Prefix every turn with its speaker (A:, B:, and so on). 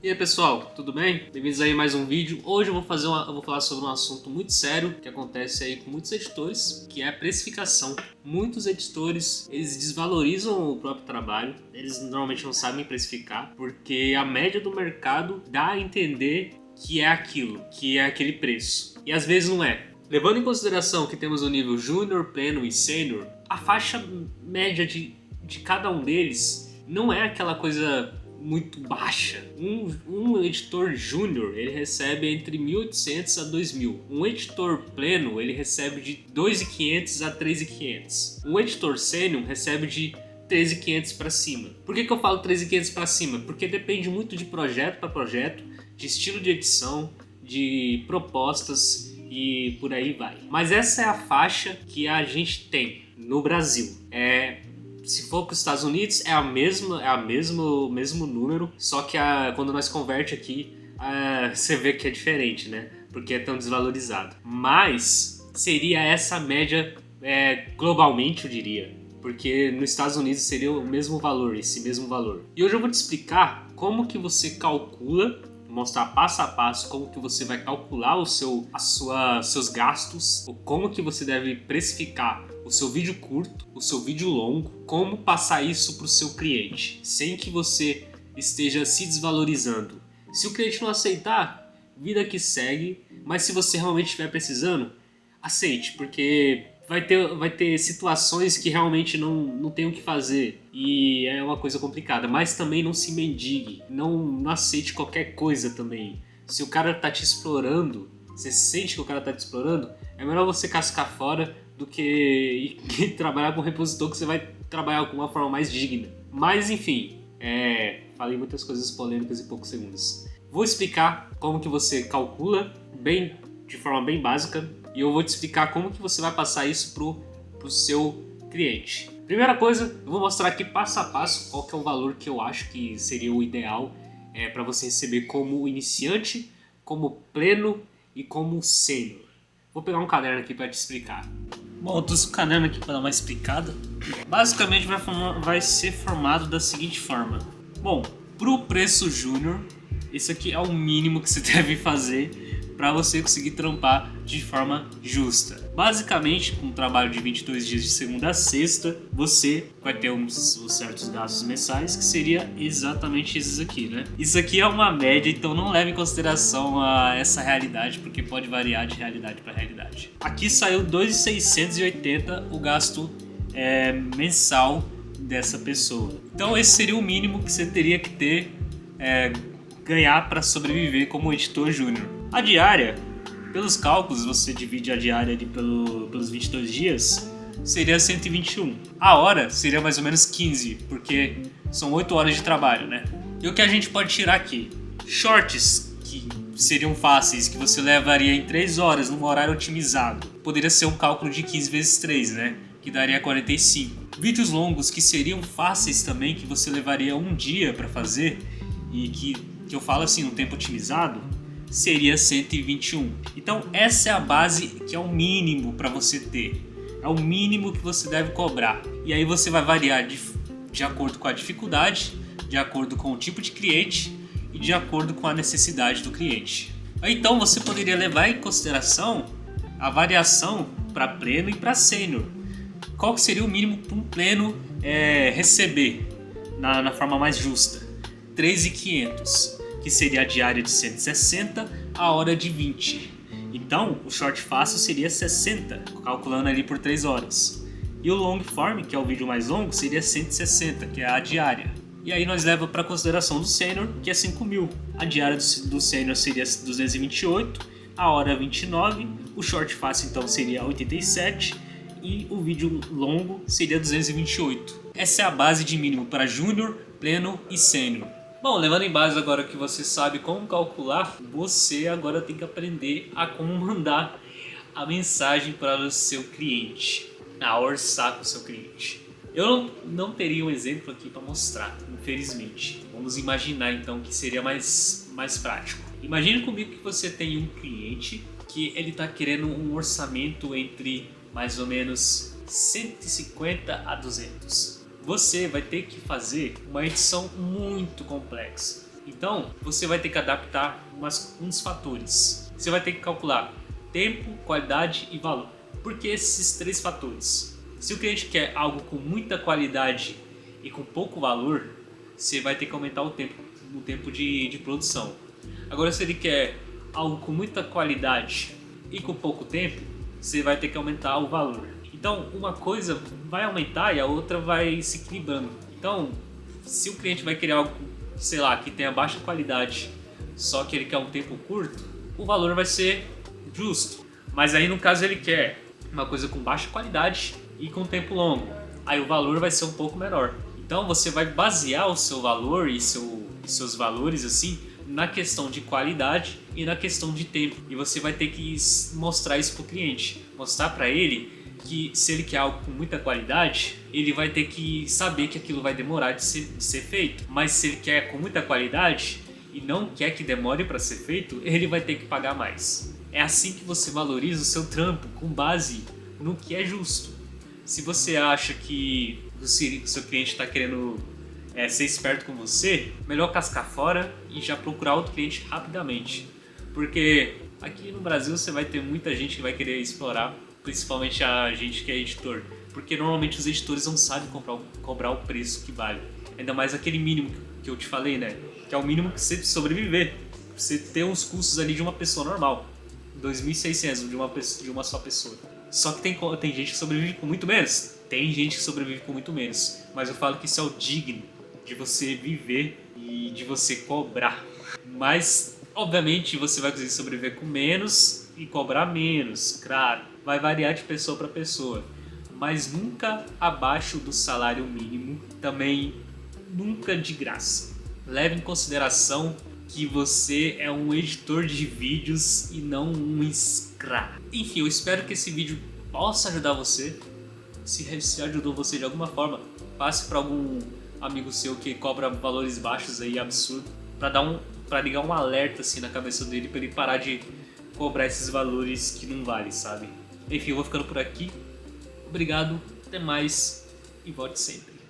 A: E aí pessoal, tudo bem? Bem-vindos aí a mais um vídeo. Hoje eu vou falar sobre um assunto muito sério que acontece aí com muitos editores, que é a precificação. Muitos editores, eles desvalorizam o próprio trabalho, eles normalmente não sabem precificar, porque a média do mercado dá a entender que é aquilo, que é aquele preço. E às vezes não é. Levando em consideração que temos o nível Júnior, Pleno e Sênior, a faixa média de cada um deles não é aquela coisa muito baixa. Um editor júnior, ele recebe entre 1.800 a 2.000. Um editor pleno, ele recebe de 2.500 a 3.500. Um editor sênior recebe de 13.500 para cima. Por que eu falo 13.500 para cima? Porque depende muito de projeto para projeto, de estilo de edição, de propostas e por aí vai. Mas essa é a faixa que a gente tem no Brasil. Se for para os Estados Unidos, é o mesmo número, só que quando nós converte aqui, você vê que é diferente, né? Porque é tão desvalorizado. Mas seria essa média globalmente, eu diria. Porque nos Estados Unidos seria o mesmo valor, esse mesmo valor. E hoje eu vou te explicar como que você calcula, mostrar passo a passo como que você vai calcular seus gastos, ou como que você deve precificar o seu vídeo curto, o seu vídeo longo, como passar isso para o seu cliente, sem que você esteja se desvalorizando. Se o cliente não aceitar, vida que segue, mas se você realmente estiver precisando, aceite, porque vai ter situações que realmente não tem o que fazer e é uma coisa complicada, mas também não se mendigue, não aceite qualquer coisa também. Se o cara tá te explorando, você sente que o cara tá te explorando, é melhor você cascar fora do que ir trabalhar com um repositor, que você vai trabalhar com uma forma mais digna. Mas enfim, falei muitas coisas polêmicas em poucos segundos. Vou explicar como que você calcula de forma bem básica, e eu vou te explicar como que você vai passar isso pro seu cliente. Primeira coisa, eu vou mostrar aqui passo a passo qual que é o valor que eu acho que seria o ideal para você receber como iniciante, como pleno e como sênior. Vou pegar um caderno aqui para te explicar. Bom, eu trouxe um caderno aqui para dar uma explicada. Basicamente vai ser formado da seguinte forma. Bom, pro preço júnior, esse aqui é o mínimo que você deve fazer para você conseguir trampar de forma justa. Basicamente, com um trabalho de 22 dias de segunda a sexta, você vai ter uns certos gastos mensais, que seria exatamente esses aqui, né? Isso aqui é uma média, então não leve em consideração essa realidade, porque pode variar de realidade para realidade. Aqui saiu R$ 2.680 o gasto mensal dessa pessoa. Então esse seria o mínimo que você teria que ter ganhar para sobreviver como editor júnior. A diária, pelos cálculos, você divide a diária ali pelos 22 dias, seria 121. A hora seria mais ou menos 15, porque são 8 horas de trabalho, né? E o que a gente pode tirar aqui? Shorts, que seriam fáceis, que você levaria em 3 horas, num horário otimizado. Poderia ser um cálculo de 15 vezes 3, né? Que daria 45. Vídeos longos, que seriam fáceis também, que você levaria um dia para fazer, e que eu falo assim, no tempo otimizado, seria 121. Então essa é a base, que é o mínimo para você ter. É o mínimo que você deve cobrar. E aí você vai variar de acordo com a dificuldade, de acordo com o tipo de cliente e de acordo com a necessidade do cliente. Então você poderia levar em consideração a variação para pleno e para sênior. Qual que seria o mínimo para um pleno receber na forma mais justa? 3.500. Que seria a diária de 160, a hora de 20. Então, o short fácil seria 60, calculando ali por 3 horas. E o long form, que é o vídeo mais longo, seria 160, que é a diária. E aí nós leva para consideração do sênior, que é 5.000. A diária do sênior seria 228, a hora 29, o short fácil então seria 87 e o vídeo longo seria 228. Essa é a base de mínimo para júnior, pleno e sênior. Bom, levando em base agora que você sabe como calcular, você agora tem que aprender a como mandar a mensagem para o seu cliente, a orçar com o seu cliente. Eu não teria um exemplo aqui para mostrar, infelizmente. Vamos imaginar então que seria mais prático. Imagine comigo que você tem um cliente que ele está querendo um orçamento entre mais ou menos 150 a 200. Você vai ter que fazer uma edição muito complexa. Então, você vai ter que adaptar uns fatores. Você vai ter que calcular tempo, qualidade e valor. Por que esses 3 fatores? Se o cliente quer algo com muita qualidade e com pouco valor, você vai ter que aumentar o tempo de produção. Agora, se ele quer algo com muita qualidade e com pouco tempo, você vai ter que aumentar o valor. Então, uma coisa vai aumentar e a outra vai se equilibrando. Então, se o cliente vai querer algo, sei lá, que tenha baixa qualidade, só que ele quer um tempo curto, o valor vai ser justo. Mas aí, no caso, ele quer uma coisa com baixa qualidade e com tempo longo. Aí o valor vai ser um pouco menor. Então, você vai basear o seu valor e seus valores assim na questão de qualidade e na questão de tempo. E você vai ter que mostrar isso para o cliente. Mostrar para ele que se ele quer algo com muita qualidade, ele vai ter que saber que aquilo vai demorar de ser feito. Mas se ele quer com muita qualidade e não quer que demore para ser feito, ele vai ter que pagar mais. É assim que você valoriza o seu trampo, com base no que é justo. Se você acha que o seu cliente está querendo ser esperto com você, melhor cascar fora e já procurar outro cliente rapidamente. Porque aqui no Brasil você vai ter muita gente que vai querer explorar, principalmente a gente que é editor. Porque normalmente os editores não sabem cobrar o preço que vale. Ainda mais aquele mínimo que eu te falei, né? Que é o mínimo que você precisa sobreviver. Você ter os custos ali de uma pessoa normal. 2.600 de uma só pessoa. Só que tem gente que sobrevive com muito menos. Tem gente que sobrevive com muito menos. Mas eu falo que isso é o digno de você viver e de você cobrar. Mas, obviamente, você vai conseguir sobreviver com menos e cobrar menos. Claro, vai variar de pessoa para pessoa. Mas nunca abaixo do salário mínimo. Também nunca de graça. Leve em consideração que você é um editor de vídeos e não um escravo. Enfim, eu espero que esse vídeo possa ajudar você. Se ajudou você de alguma forma, passe para algum amigo seu que cobra valores baixos aí, absurdo, para ligar um alerta assim na cabeça dele, para ele parar de cobrar esses valores que não vale, sabe? Enfim, eu vou ficando por aqui. Obrigado, até mais e volte sempre.